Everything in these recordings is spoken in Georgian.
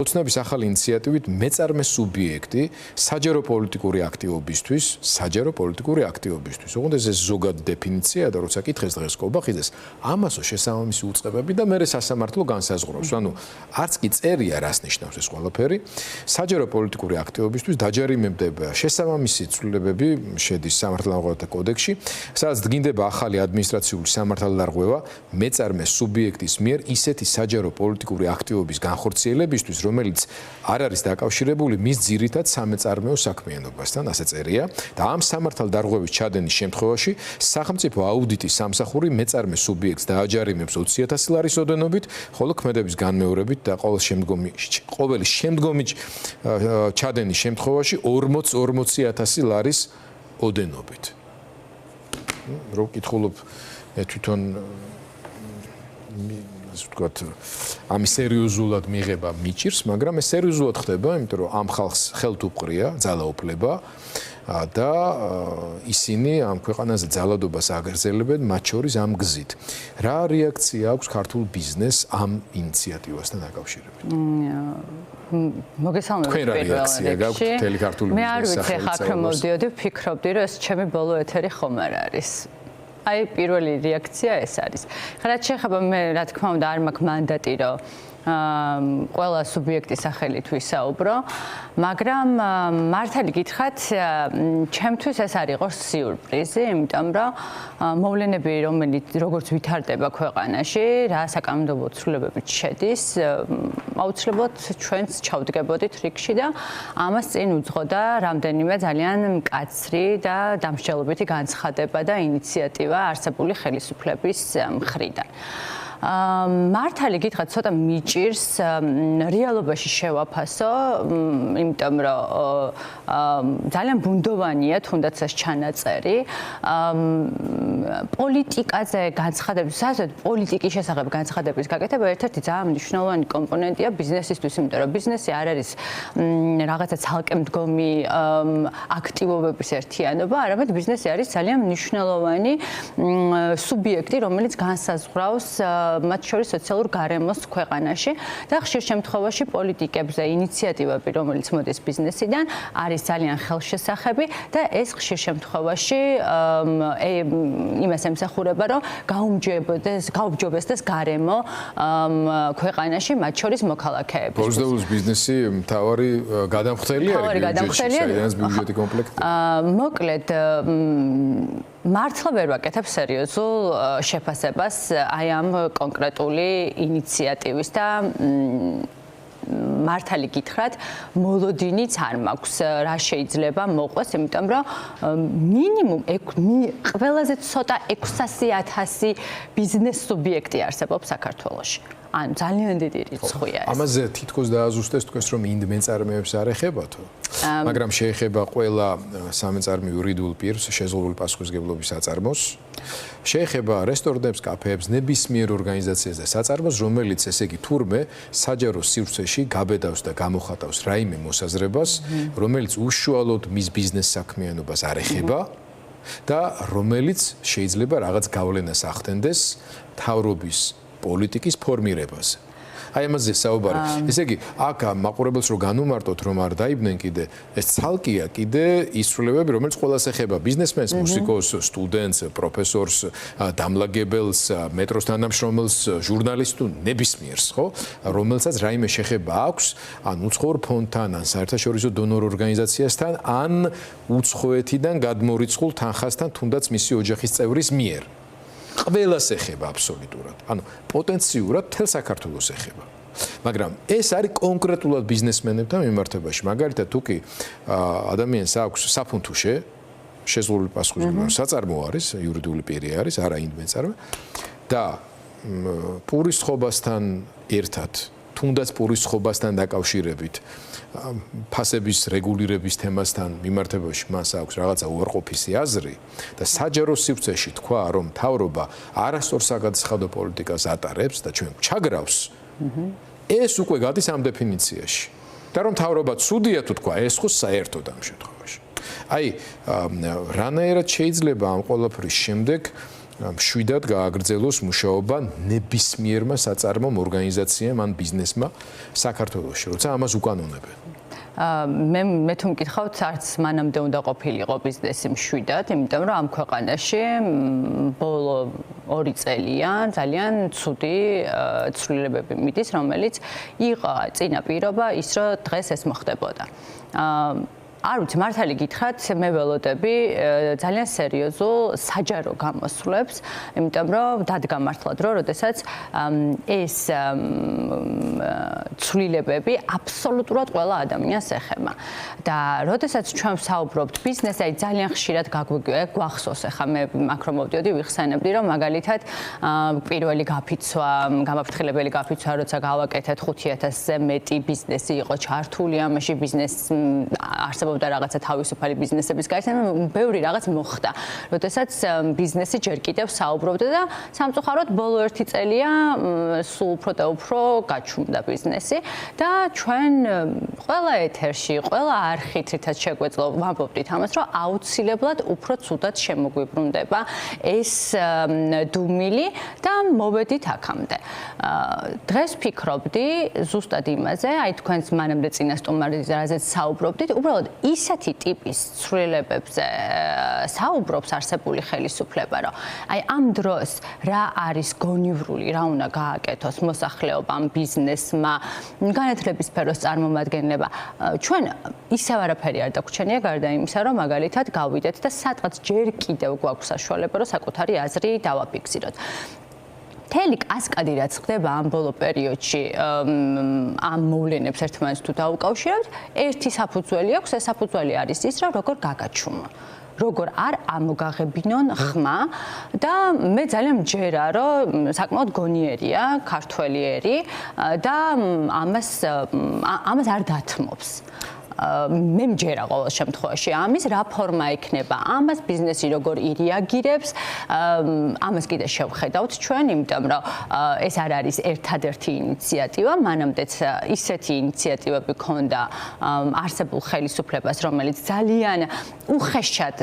ოცნების ახალი ინიციატივით მეწარმე სუბიექტი საჯარო პოლიტიკური აქტივობისთვის. ოღონდ ეს ზოგად დეფინიციაა და როცა კითხეს დღეს კობახიძეს, ამასო შესაბამისი უწყებები და მერე სასამართლო განსაზღვრავს. ანუ არც კი წერია რას ნიშნავს ეს ყველაფერი. საჯარო პოლიტიკური აქტივობისთვის დაჯარიმებდება შესაბამისი ცვლილებები შედის სამართალდამღებელთა კოდექსში, სადაც დგინდება ახალი ადმინისტრაციული სამართალდარღვევა მეწარმე სუბიექტის მიერ ისეთი საჯარო პოლიტიკური აქტივობის განხორციელებისთვის, რომელიც არ არის დაკავშირებული მის ძირითად სამეწარმეო საქმიანობასთან, ასე წერია, და ამ სამართალდარღვევის ჩადენის შემთხვევაში სახელმწიფო აუდიტის სამსახური მეწარმე სუბიექტს დააჯარიმებს 20,000 ლარის ოდენობით, ხოლო ქმედების განმეორებით და ყოველი შემდგომი ჩადენის შემთხვევაში 40,000 ლარის ოდენობით. რო ვკითხულობ თვითონ ამის სერიოზულად მიღება მიჭირს, მაგრამ ეს სერიოზულად ხდება, იმიტომ რომ ამ ხალხს ხელთ უყრია ძალაუფლება და ისინი ამ ქვეყანაზე ძალადობას აგრძელებენ, მათ შორის ამ გზით. რა რეაქცია აქვს ქართულ ბიზნესს ამ ინიციატივასთან დაკავშირებით? მოგესალმებით პირველ რიგში. მე არ ვიცი ხა აქ რომ მოვდიოდი, ვფიქრობდი რომ ეს ჩემი ბოლო ეთერი ხომ არ არის. აი პირველი რეაქცია ეს არის. ხა რაც შეეხება მე რა თქმა უნდა არ მაქვს მანდატი რომ ყველა სუბიექტის სახელით ვისაუბრო, მაგრამ მართალი გითხრათ, ჩემთვის ეს არ იყო სიურპრიზი, იმიტომ რომ მოვლენები, როგორც ვითარდება ქვეყანაში, რა საკანონმდებლო ცვლილებებით შედის, აუცილებლად ჩვენც ჩავდგებოდით რიგში და ამას წინ უძღოდა რამდენიმე ძალიან მკაცრი და დამსჯელობითი განცხადება და ინიციატივა არსებული ხელისუფლების მხრიდან. მართალი გითხრათ, ცოტა მიჭირს რეალობაში შევაფასო, იმიტომ რომ ძალიან ბუნდოვანია თუნდაც ეს ჩანაწერი. პოლიტიკაზე განცხადების, საერთოდ პოლიტიკის შესახებ განცხადების გაკეთება ერთ-ერთი ძალიან მნიშვნელოვანი კომპონენტია ბიზნესისთვის, იმიტომ რომ ბიზნესი არ არის რაღაცა ცალკე მდგომი აქტივობების ერთიანობა, არამედ ბიზნესი არის ძალიან მნიშვნელოვანი სუბიექტი, რომელიც განსაზღვრავს მათ შორის სოციალურ გარემოს ქვეყანაში და ხშირ შემთხვევაში პოლიტიკებზე ინიციატივები, რომელიც მოდის ბიზნესიდან, არის ძალიან ხელშესახები და ეს ხშირ შემთხვევაში იმას ემსახურება, რომ გაუმჯობესდეს გარემო ქვეყანაში, მათ შორის მოქალაქეების. ბოლოს ბიზნესი მთავარი გადამხდელი არის ბიუჯეტი კომპლექტი. მოკლედ მართლა ვერ ვაკეთებ სერიოზულ შეფასებას აი ამ კონკრეტული ინიციატივის და მართალი გითხრათ, მოლოდინიც არ მაქვს რა შეიძლება მოყვეს, იმიტომ რომ მინიმუმ ყველაზე ცოტა 600,000 ბიზნეს სუბიექტი არსებობს საქართველოში. ანუ ძალიან დიდი რიცხვია ეს. ამაზე თითქოს დააზუსტეს თქვენს რომ ინდ მეწარმეებს არ ეხებათო, მაგრამ შეეხება ყველა სამეწარმე იურიდიულ პირს შეზღუდული პასუხისმგებლობის საწარმოს, შეეხება რესტორნებს, კაფეებს, ნებისმიერ ორგანიზაციას და საწარმოს, რომელიც ესე იგი თურმე საჯარო სივრცეში გაბედავს და გამოხატავს რაიმე მოსაზრებას, რომელიც უშუალოდ მის ბიზნეს საქმიანობას არ ეხება და რომელიც შეიძლება რაღაც გავლენას ახდენდეს მთავრობის პოლიტიკის ფორმირებაზე. აი ამაზე საუბარი. ესე იგი, აქ მაყურებელს რო განუმარტოთ, რომ არ დაიბნენ კიდე, ეს ცალკეა კიდე ის ცვლილებები, რომელიც ყველას ეხება, ბიზნესმენს, მუსიკოსს, სტუდენტს, პროფესორს, დამლაგებელს, მეტროს თანამშრომელს, ჟურნალისტს თუ ნებისმიერს, ხო? რომელსაც რაიმე შეხება აქვს, ან უცხოურ ფონდთან, ან საერთაშორისო დონორ ორგანიზაციასთან, ან უცხოეთიდან გადმორიცხულ თანხასთან, თუნდაც მისი ოჯახის წევრის მიერ. ყველას ეხება აბსოლუტურად. ანუ პოტენციურად მთელ საქართველოს ეხება. მაგრამ ეს არის კონკრეტულად ბიზნესმენებთან მიმართებაში. მაგალითად, თუ კი ადამიანს აქვს საფუნთუშე, შეზღუდული პასუხისმგებლობის საწარმო არის, იურიდიული პირი არის, არა ინდ მეწარმე და პურის ხობასთან ერთად, თუნდაც პურის ხობასთან დაკავშირებით ფასების რეგულირების თემასთან მიმართებაში მას აქვს რაღაცა უარყოფისი აზრი და საჯარო სივრცეში თქვა, რომ მთავრობა არასწორ საგაცხადო პოლიტიკას ატარებს და ჩვენ ჩაგრავს, ეს უკვე გადის ამ დეფინიციაში. და რომ მთავრობა ცუდია თუ თქვა, ეს ხო საერთოდ ამ შემთხვევაში. აი, რანაირად შეიძლება ამ ყველაფრის შემდეგ მშვიდად გააგრძელოს მუშაობა ნებისმიერმა საწარმომ ორგანიზაციამ ან ბიზნესმა საქართველოში, როცა ამას უკანონებენ. მე თუ მკითხავთ, არც მანამდე უნდა ყოფილიყო ბიზნესი მშვიდად, იმიტომ რომ ამ ქვეყანაში ბოლო 2 წელია ძალიან ცუდი ცვლილებები მიდის, რომელიც იყო წინაპირობა ის, რომ დღეს ეს მოხდებოდა. არ ვიცი, მართალი გითხრათ, მე ველოდები ძალიან სერიოზულ საჯარო გამოსვლებს, იმიტომ რომ დადგა მართლად, რომ როდესაც ეს ცვლილებები აბსოლუტურად ყველა ადამიანს ეხება. და როდესაც ჩვენ ვსაუბრობთ ბიზნესზე, აი ძალიან ხშირად გვახსოვს, ახლა მე აქ რომ მოვდიოდი, ვიხსენებდი, რომ მაგალითად პირველი გაფიცვა, გამაფრთხილებელი გაფიცვა, როცა გავაკეთეთ 5000-ზე მეტი ბიზნესი იყო ჩართული ამაში, ბიზნეს არსებობდა რაღაცა თავისუფალი ბიზნესების გაიცემა, ბევრი რაღაც მოხდა. როდესაც ბიზნესი ჯერ კიდევ საუბრობდა და სამწუხაროდ ბოლო 1 წელია სულ უფრო და უფრო გაჩუმდა ბიზნესი და ჩვენ ყველა ეთერში, ყველა არხით რითაც შეგვეძლო ვამბობდით ამას, რომ აუცილებლად უფრო ცუდად შემოგვიბრუნდება ეს დუმილი და მოვედით აქამდე. დღეს ვფიქრობდი ზუსტად იმაზე, აი თქვენს მანამდე წინა სტუმარიზაზეც საუბრობდით, უბრალოდ ისეთი ტიპის ცვლილებებზე საუბრობს არსებული ხელისუფლება, რომ აი ამ დროს რა არის გონივრული, რა უნდა გააკეთოს მოსახლეობამ, ბიზნესმა, განათლების სფეროს წარმომადგენლებმა. ჩვენ ისევ არაფერი არ დაგვრჩენია გარდა იმისა, რომ მაგალითად გავიდეთ და სადღაც ჯერ კიდევ გვაქვს საშუალება, რომ საკუთარი აზრი დავაფიქსიროთ. მთელი კასკადი რაც ხდება ამ ბოლო პერიოდში ამ მოვლენებს ერთმანეთს თუ დაუკავშირებთ, ერთი საფუძველი აქვს, ეს საფუძველი არის ის, რომ როგორ გაგაჩუმა. როგორ არ ამოგაღებინონ ხმა და მე ძალიან მჯერა, რომ საკმაოდ გონიერია ქართველი ერი და ამას არ დათმობს. მე მჯერა ყოველ შემთხვევაში ამის რა ფორმა იქნება ამას ბიზნესი როგორ ირეაგირებს ამას კიდე შევხედავთ ჩვენ იმიტომ რომ ეს არ არის ერთადერთი ინიციატივა მანამდეც ისეთი ინიციატივები ქონდა არსებულ ხელისუფლებას რომელიც ძალიან უხეშად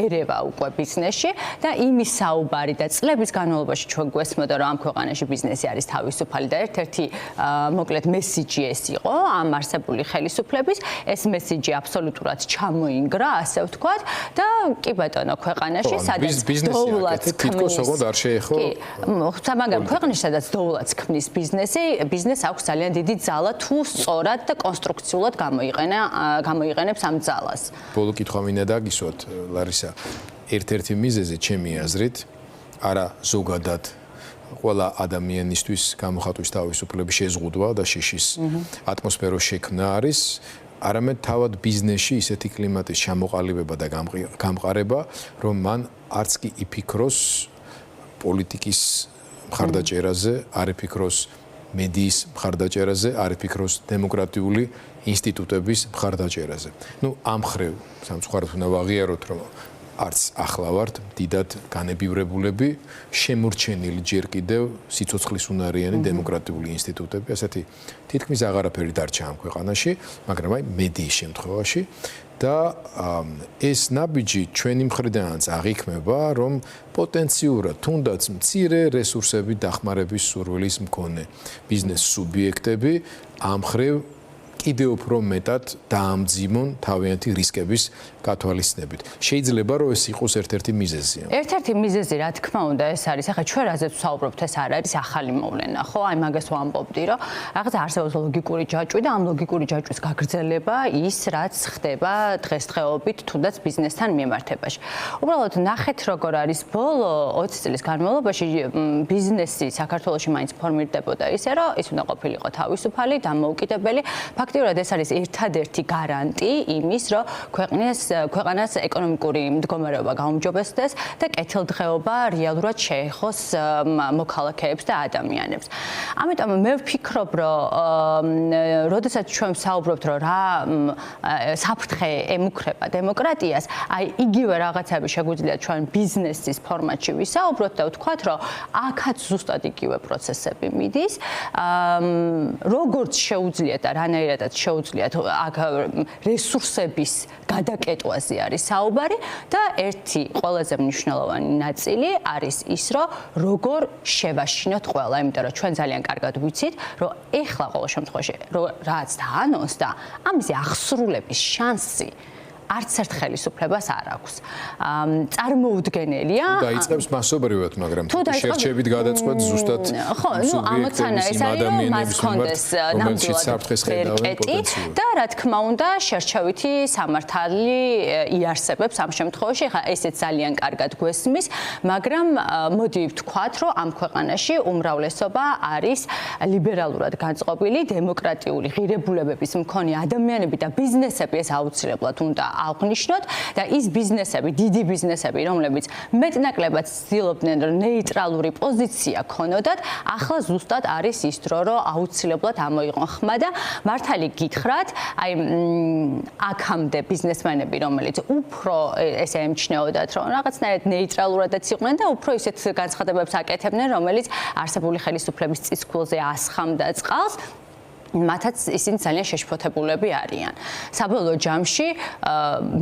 ერევა უკვე ბიზნესში და იმის საუბარი და წლების განმავლობაში ჩვენ გვესმოდა რომ ამ ქვეყანაში ბიზნესი არის თავისუფალი და ერთ-ერთი მოკლედ მესიჯი ეს იყო ამ არსებული ხელისუფლების ეს მესიჯი აბსოლუტურად ჩამოინგრა, ასე ვთქვათ და კი ბატონო ქვეყანაში სადაც დოულაც თითქოს ოღონდ არ შეეხო. კი, მაგრამ ქვეყანაში სადაც დოულაც ქმნის ბიზნესს აქვს ძალიან დიდი ძალა თუ სწორად და კონსტრუქციულად გამოიყენებს ამ ძალას. ბოლო კითხვა მინდა დაგისვათ, ლარისა, ერთ-ერთი მიზეზი ჩემი აზრით არა ზოგადად ყველა ადამიანისთვის გამოხატვის თავისუფლების შეზღუდვა და შიშის ატმოსფეროს შექმნა არის, არამედ თავად ბიზნესში ისეთი კლიმატის ჩამოყალიბება და გამყარება, რომ მან არც კი იფიქროს პოლიტიკის მხარდაჭერაზე, არ იფიქროს მედიის მხარდაჭერაზე, არ იფიქროს დემოკრატიული ინსტიტუტების მხარდაჭერაზე. ამ ხრივ სამწუხაროდ უნდა ვაღიაროთ, რომ არც ახლა ვართ დიდად განებივრებულები, შემორჩენილი ჯერ კიდევ სიცოცხლის უნარიანი დემოკრატიული ინსტიტუტები, ასეთი თითქმის აღარაფერი დარჩა ამ ქვეყანაში, მაგრამ აი მედიის შემთხვევაში და ეს ნაბიჯი ჩვენი მხრიდანაც აღიქმება, რომ პოტენციურად თუნდაც მცირე რესურსები დახმარების სურვილის მქონე ბიზნეს სუბიექტები ამ ხრივ კიდევ უფრო მეტად დაამძიმონ თავიანთი რისკების გათვალისწინებით. შეიძლება რომ ეს იყოს ერთ-ერთი მიზეზი. ერთ-ერთი მიზეზი, რა თქმა უნდა, ეს არის, ახლა ჩვენ რაზეც ვსაუბრობთ, ეს არ არის ახალი მოვლენა, ხო? აი მაგას ვამბობდი, რომ რაღაცა არსებობს ლოგიკური ჯაჭვი და ამ ლოგიკური ჯაჭვის გაგრძელება ის, რაც ხდება დღესდღეობით თუნდაც ბიზნესთან მიმართებაში. უბრალოდ ნახეთ, როგორ არის ბოლო 20 წლის განმავლობაში ბიზნესი საქართველოში მაინც ფორმირდებოდა ისე, რომ ის უნდა ყოფილიყო თავისუფალი, დამოუკიდებელი. ფაქტიურად ეს არის ერთადერთი გარანტი იმის, რომ ქვეყანას ეკონომიკური მდგომარეობა გაუმჯობესდეს და კეთილდღეობა რეალურად შეეხოს მოქალაქეებს და ადამიანებს. ამიტომ მე ვფიქრობ, რომ როდესაც ჩვენ ვსაუბრობთ, რომ რა საფრთხე ემუქრება დემოკრატიას, აი იგივე რაღაცები შეგვიძლია ჩვენ ბიზნესის ფორმატში ვისაუბროთ და ვთქვათ, რომ აქაც ზუსტად იგივე პროცესები მიდის. როგორც შეუძლიათ და რანაირადაც შეუძლიათ აქ რესურსების გადაკეტვაზე არის საუბარი და ერთი ყველაზე მნიშვნელოვანი ნაწილი არის ის, რომ როგორ შევაშინოთ ყველა, იმიტომ რომ ჩვენ ძალიან კარგად ვიცით, რომ ეხლა ყოველ შემთხვევაში რაც დაანონსდა, ამაზე აღსრულების შანსი არც ერთ ხელისუფლებას არ აქვს. წარმოუდგენელია. დაიწყებს მასობრივად, მაგრამ შერჩებით გადაწყვეტ ზუსტად ამოცანა ეს არის, რომ მას კონდეს ნამდვილად ვერკეტი და რა თქმა უნდა, შერჩევითი სამართალი იარსებებს ამ შემთხვევაში, ხა ესეც ძალიან კარგად გვესმის, მაგრამ მოდი ვთქვათ, რომ ამ ქვეყანაში უმრავლესობა არის ლიბერალურად განწყობილი, დემოკრატიული ღირებულებების მქონე ადამიანები და ბიზნესები, ეს აუცილებლად უნდა აღნიშნოთ და ის ბიზნესები, დიდი ბიზნესები, რომლებიც მეტნაკლებად ცდილობდნენ, რომ ნეიტრალური პოზიცია ქონოდათ, ახლა ზუსტად არის ის დრო, რომ აუცილებლად ამოიღონ ხმა და მართალი გითხრათ, აი აქამდე ბიზნესმენები, რომელიც უფრო ესე ემჩნეოდათ, რომ რაღაცნაირად ნეიტრალურადაც იყვნენ და უფრო ისეთ განცხადებებს აკეთებდნენ, რომელიც არსებული ხელისუფლების წისქვილზე ასხამდა წყალს. მათაც ისინი ძალიან შეშფოთებულები არიან. საბოლოო ჯამში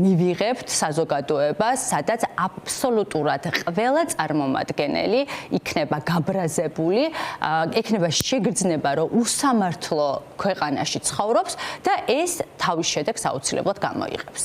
მივიღებთ საზოგადოებას, სადაც აბსოლუტურად ყველა წარმომადგენელი იქნება გაბრაზებული, იქნება შეგრძნება, რომ უსამართლო ქვეყანაში ცხოვრობს და ეს თავის შედეგს აუცილებლად გამოიღებს.